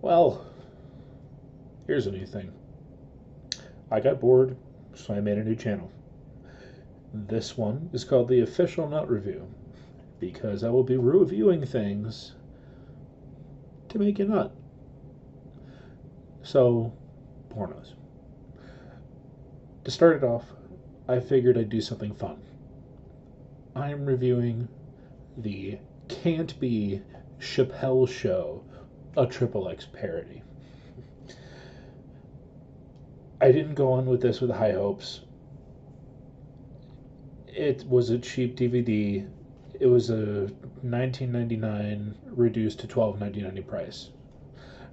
Well, here's a new thing. I got bored, so I made a new channel. This one is called the Official Nut Review because I will be reviewing things to make you nut. So, pornos. To start it off, I figured I'd do something fun. I'm reviewing the Can't Be Chapelle Show, a Triple X parody. I didn't go on with this with high hopes. It was a cheap DVD. It was a $19.99 reduced to $12.99 price.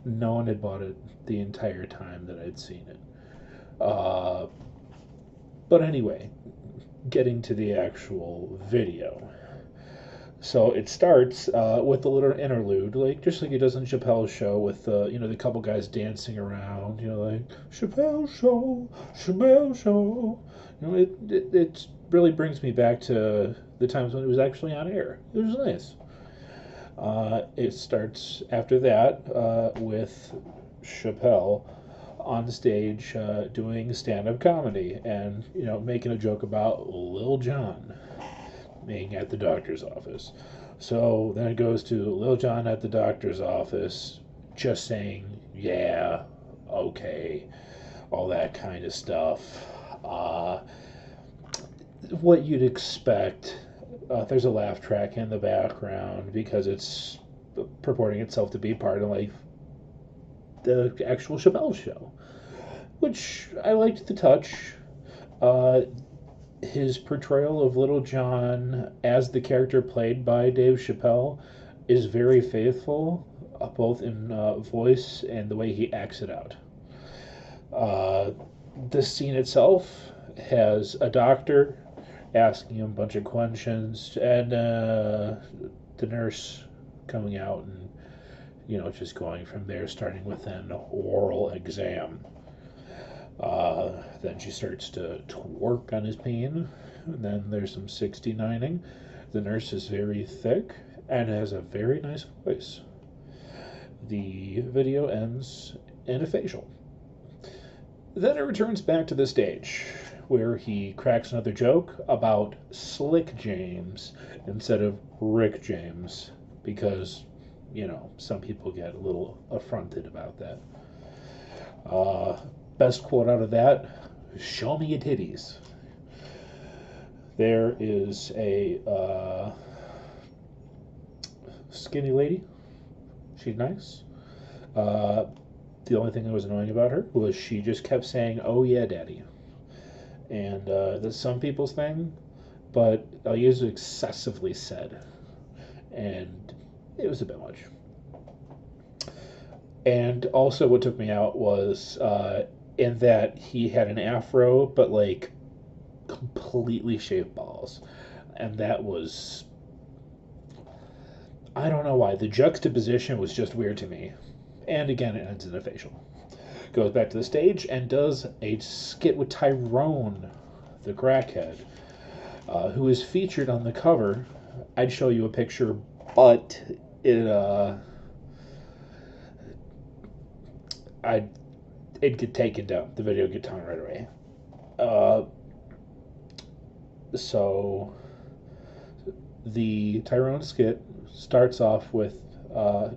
No one had bought it the entire time that I'd seen it. Uh, but anyway, getting to the actual video. So it starts with a little interlude, like just like he does in Chappelle's show, with the couple guys dancing around, like Chappelle show, Chappelle show. It really brings me back to the times when it was actually on air. It was nice. It starts after that with Chappelle on stage doing stand-up comedy and making a joke about Lil Jon being at the doctor's office. So then it goes to Lil Jon at the doctor's office, just saying, yeah, okay, all that kind of stuff. What you'd expect. There's a laugh track in the background because it's purporting itself to be part of like the actual Chappelle show, which I liked the touch. Uh, his portrayal of Little John as the character played by Dave Chappelle is very faithful, both in voice and the way he acts it out. The scene itself has a doctor asking him a bunch of questions and the nurse coming out and just going from there, starting with an oral exam. Then she starts to work on his pain. And then there's some 69ing. The nurse is very thick and has a very nice voice. The video ends in a facial. Then it returns back to the stage, where he cracks another joke about Slick James instead of Rick James, because, some people get a little affronted about that. Best quote out of that: "Show me your titties." There is a skinny lady. She's nice. The only thing that was annoying about her was she just kept saying, "Oh yeah, daddy." And that's some people's thing, but I'll use excessively said. And it was a bit much. And also what took me out was in that he had an afro, but like completely shaved balls. And that was, I don't know why. The juxtaposition was just weird to me. And again, it ends in a facial. Goes back to the stage and does a skit with Tyrone, the crackhead, who is featured on the cover. I'd show you a picture, but it'd get taken down. The video would get taken right away. So the Tyrone skit starts off with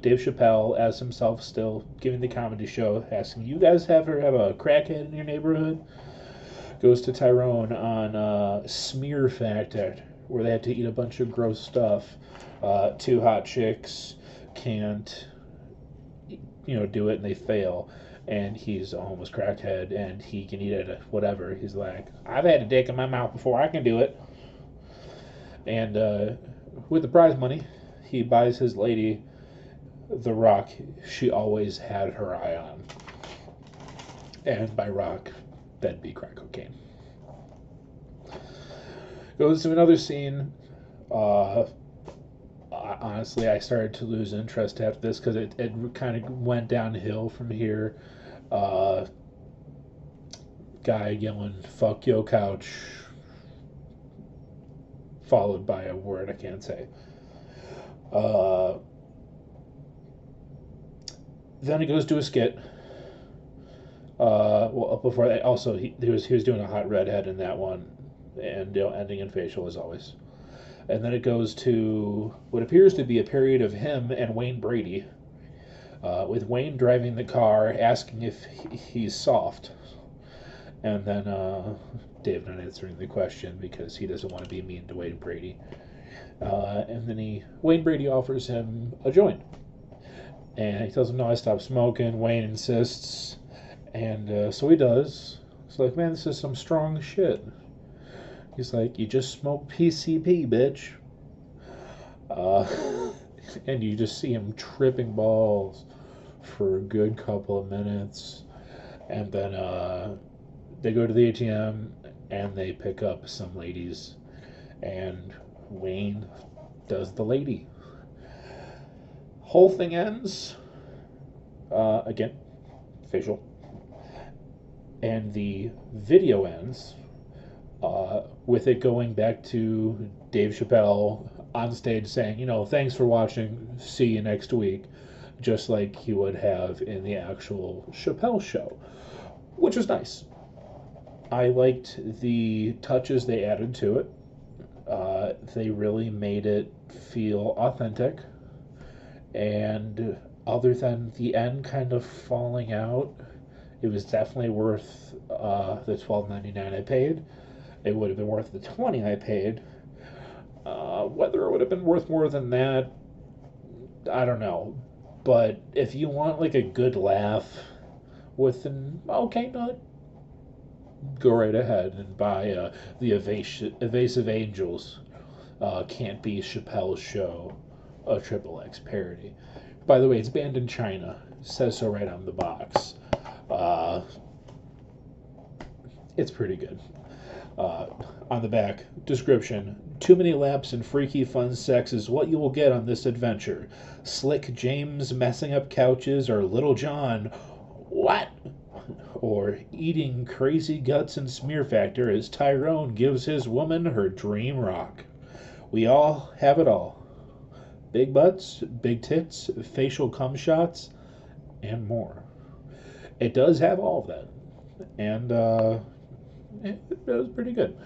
Dave Chappelle as himself, still giving the comedy show, asking, "You guys ever have a crackhead in your neighborhood?" Goes to Tyrone on Smear Factor, where they had to eat a bunch of gross stuff. Two hot chicks can't, do it, and they fail. And he's a homeless crackhead, and he can eat it, whatever. He's like, "I've had a dick in my mouth before, I can do it." And with the prize money, he buys his lady the rock she always had her eye on. And by rock, that'd be crack cocaine. Goes to another scene. Honestly, I started to lose interest after this because it kind of went downhill from here. Guy yelling, "Fuck yo couch," followed by a word I can't say. Then it goes to a skit. Well, before that, also he was doing a hot redhead in that one, and ending in facial as always. And then it goes to what appears to be a period of him and Wayne Brady, with Wayne driving the car, asking if he's soft, and then Dave not answering the question because he doesn't want to be mean to Wayne Brady. And then Wayne Brady offers him a joint, and he tells him, "No, I stopped smoking." Wayne insists, and so he does. It's like, man, this is some strong shit. He's like, "You just smoked PCP, bitch." Uh, and you just see him tripping balls for a good couple of minutes, and then they go to the ATM and they pick up some ladies, and Wayne does the lady. Whole thing ends again, facial, and the video ends with it going back to Dave Chapelle on stage saying, "Thanks for watching. See you next week," just like he would have in the actual Chapelle show, which was nice. I liked the touches they added to it. They really made it feel authentic. And other than the end kind of falling out, it was definitely worth the $12.99 I paid. It would have been worth the $20 I paid. Whether it would have been worth more than that, I don't know. But if you want like a good laugh with an okay nut, go right ahead and buy the Evasive Angels Can't Be Chappelle's Show, a Triple X parody. By the way, it's banned in China. It says so right on the box. It's pretty good. On the back, description: too many laps and freaky fun sex is what you will get on this adventure. Slick James messing up couches, or Little John, what? Or eating crazy guts and smear factor as Tyrone gives his woman her dream rock. We all have it all. Big butts, big tits, facial cum shots, and more. It does have all of that. And it was pretty good.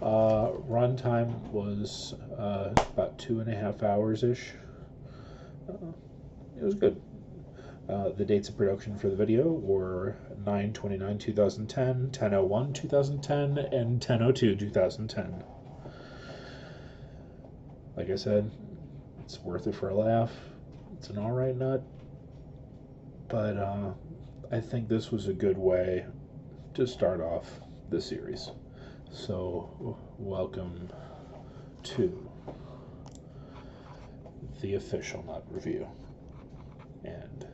Runtime was about 2.5 hours ish. It was good. The dates of production for the video were 9/29/2010, 10/01/2010, and 10/02/2010. Like I said, it's worth it for a laugh. It's an alright nut. But I think this was a good way to start off the series. So, welcome to the official nut review. And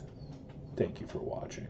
thank you for watching.